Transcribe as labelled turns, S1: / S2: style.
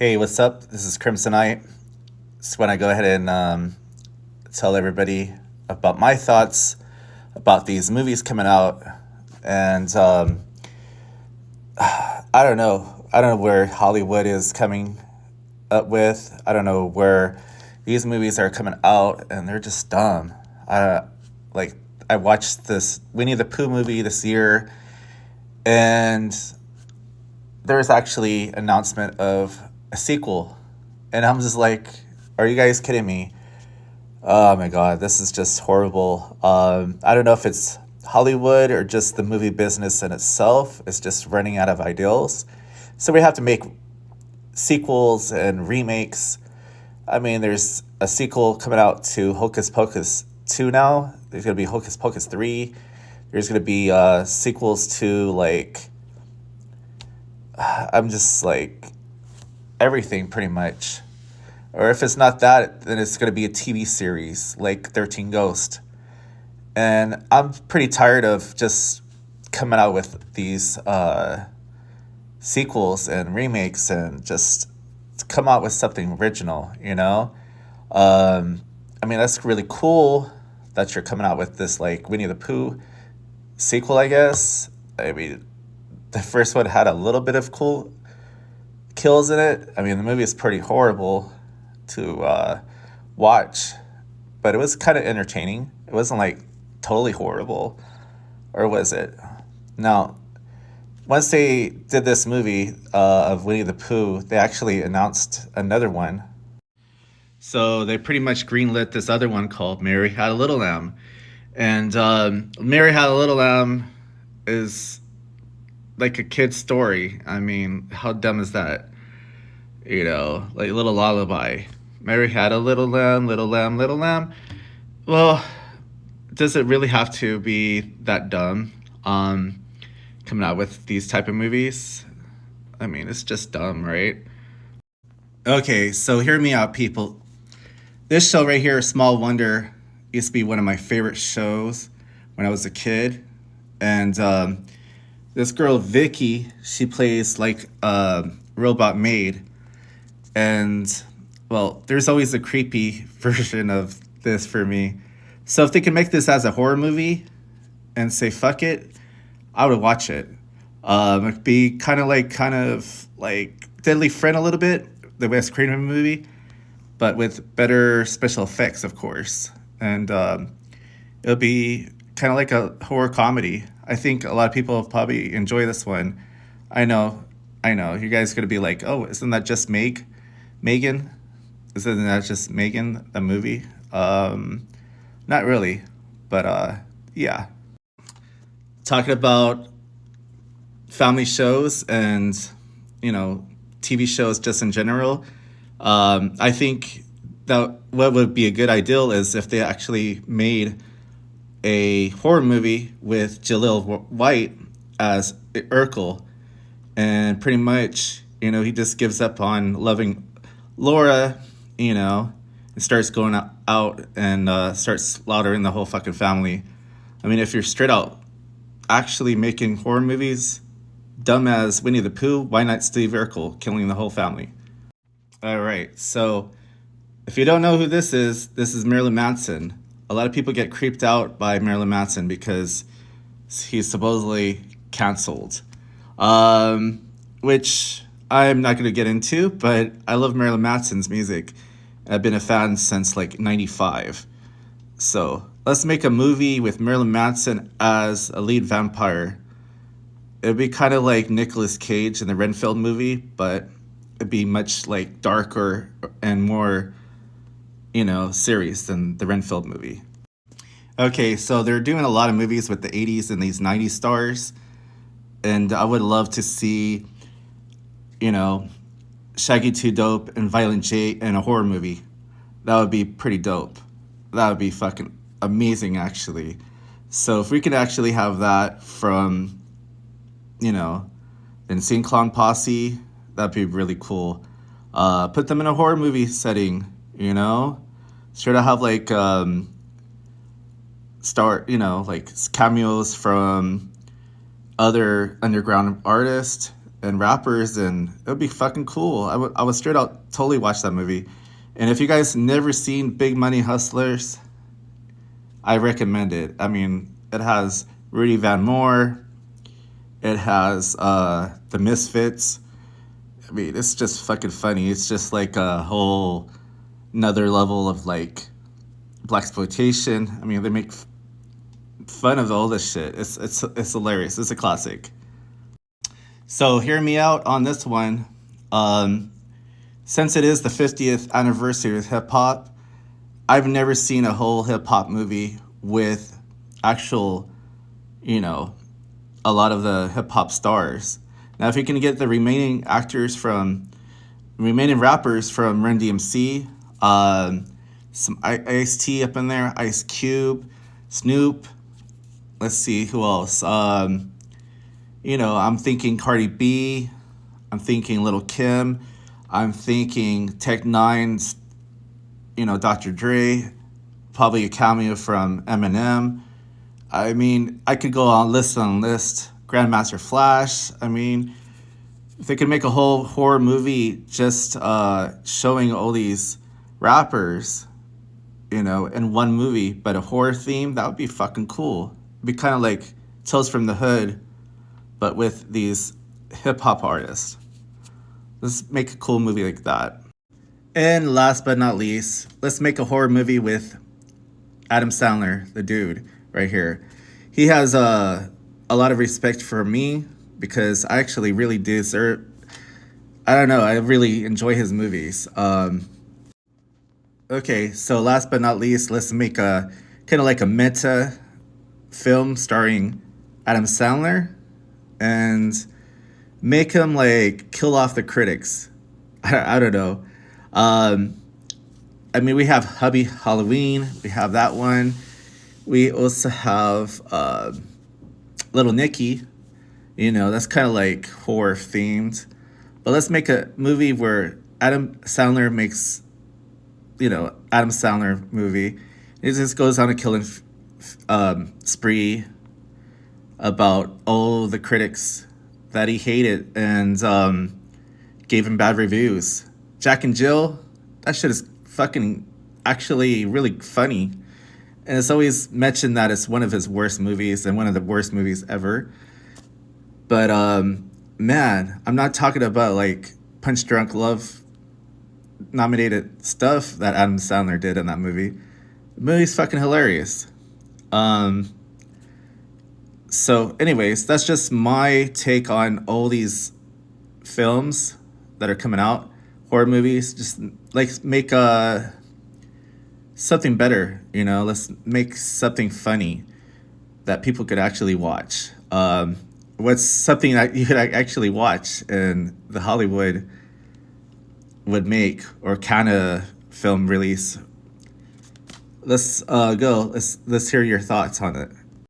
S1: Hey, what's up? This is Crimsonite. Just want to go ahead and tell everybody about my thoughts about these movies coming out. And I don't know. I don't know where Hollywood is coming up with. I don't know where these movies are coming out, and they're just dumb. I like. I watched this Winnie the Pooh movie this year, and there was actually announcement of a sequel, and I'm just like, are you guys kidding me? Oh my god, this is just horrible. I don't know if it's Hollywood or just the movie business in itself is just running out of ideals, so we have to make sequels and remakes. I mean, there's a sequel coming out to Hocus Pocus 2 now. There's going to be Hocus Pocus 3. There's going to be sequels to, like, I'm just like, everything pretty much. Or if it's not that, then it's going to be a TV series like 13 Ghost. And I'm pretty tired of just coming out with these sequels and remakes and just come out with something original, you know? I mean, that's really cool that you're coming out with this, like, Winnie the Pooh sequel, I guess. I mean, the first one had a little bit of cool kills in it. I mean, the movie is pretty horrible to watch, but it was kind of entertaining. It wasn't, like, totally horrible, or was it? Now, once they did this movie of Winnie the Pooh, they actually announced another one. So they pretty much greenlit this other one called Mary Had a Little Lamb. And Mary Had a Little Lamb is like a kid's story. I mean, how dumb is that? You know, like a little lullaby. Mary had a little lamb, little lamb, little lamb. Well, does it really have to be that dumb? Coming out with these type of movies? I mean, it's just dumb, right? Okay, so hear me out, people. This show right here, Small Wonder, used to be one of my favorite shows when I was a kid. And this girl, Vicky, she plays like a robot maid. And, well, there's always a creepy version of this for me. So if they can make this as a horror movie and say, fuck it, I would watch it. It'd be kind of like Deadly Friend a little bit, the Wes Craven movie, but with better special effects, of course. And it'll be kind of like a horror comedy. I think a lot of people probably enjoy this one. I know. You guys are going to be like, oh, isn't that just Megan? Isn't that just Megan, the movie? Not really, but yeah. Talking about family shows and, you know, TV shows just in general, I think that what would be a good ideal is if they actually made a horror movie with Jaleel White as Urkel, and pretty much, you know, he just gives up on loving Laura, you know, and starts going out and starts slaughtering the whole fucking family. I mean, if you're straight out actually making horror movies, dumb as Winnie the Pooh, why not Steve Urkel killing the whole family? All right, so if you don't know who this is Marilyn Manson. A lot of people get creeped out by Marilyn Manson because he's supposedly canceled, which I'm not going to get into, but I love Marilyn Manson's music. I've been a fan since like 95. So let's make a movie with Marilyn Manson as a lead vampire. It'd be kind of like Nicolas Cage in the Renfield movie, but it'd be much like darker and more, you know, serious than the Renfield movie. Okay, so they're doing a lot of movies with the 80s and these 90s stars. And I would love to see, you know, Shaggy 2 Dope and Violent J in a horror movie. That would be pretty dope. That would be fucking amazing, actually. So if we could actually have that from, you know, the Insane Clown Posse, that'd be really cool. Put them in a horror movie setting, you know? Sure to have like you know, like cameos from other underground artists and rappers, and it would be fucking cool. I would straight out totally watch that movie. And if you guys never seen Big Money Hustlers, I recommend it. I mean, it has Rudy Van Moore. It has the Misfits. I mean, it's just fucking funny. It's just like a whole another level of like black exploitation. I mean, they make fun of all this shit. It's hilarious. It's a classic. So hear me out on this one. Um, since it is the 50th anniversary of hip hop, I've never seen a whole hip hop movie with actual, you know, a lot of the hip hop stars. Now, if you can get the remaining rappers from Run DMC, some Ice T up in there, Ice Cube, Snoop. Let's see who else. I'm thinking Cardi B. I'm thinking Little Kim. I'm thinking Tech Nine's, Dr. Dre. Probably a cameo from Eminem. I mean, I could go on list. Grandmaster Flash. I mean, if they could make a whole horror movie just showing all these rappers, in one movie, but a horror theme, that would be fucking cool. It'd be kind of like Tales from the Hood, but with these hip hop artists. Let's make a cool movie like that. And last but not least, let's make a horror movie with Adam Sandler, the dude right here. He has a lot of respect for me because I actually really deserve. I don't know. I really enjoy his movies. Okay, so last but not least, let's make a kind of like a meta film starring Adam Sandler and make him like kill off the critics. I don't know. I mean, we have Hubby Halloween. We have that one. We also have Little Nicky. That's kind of like horror themed. But let's make a movie where Adam Sandler makes, Adam Sandler movie. It just goes on a killing spree about all the critics that he hated and gave him bad reviews. Jack and Jill, that shit is fucking actually really funny. And it's always mentioned that it's one of his worst movies and one of the worst movies ever. But man, I'm not talking about like Punch Drunk Love nominated stuff that Adam Sandler did in that movie. The movie's fucking hilarious. So anyways, that's just my take on all these films that are coming out, horror movies. Just like make something better, let's make something funny that people could actually watch. What's something that you could actually watch and the Hollywood would make or kind of film release? Let's go. Let's hear your thoughts on it.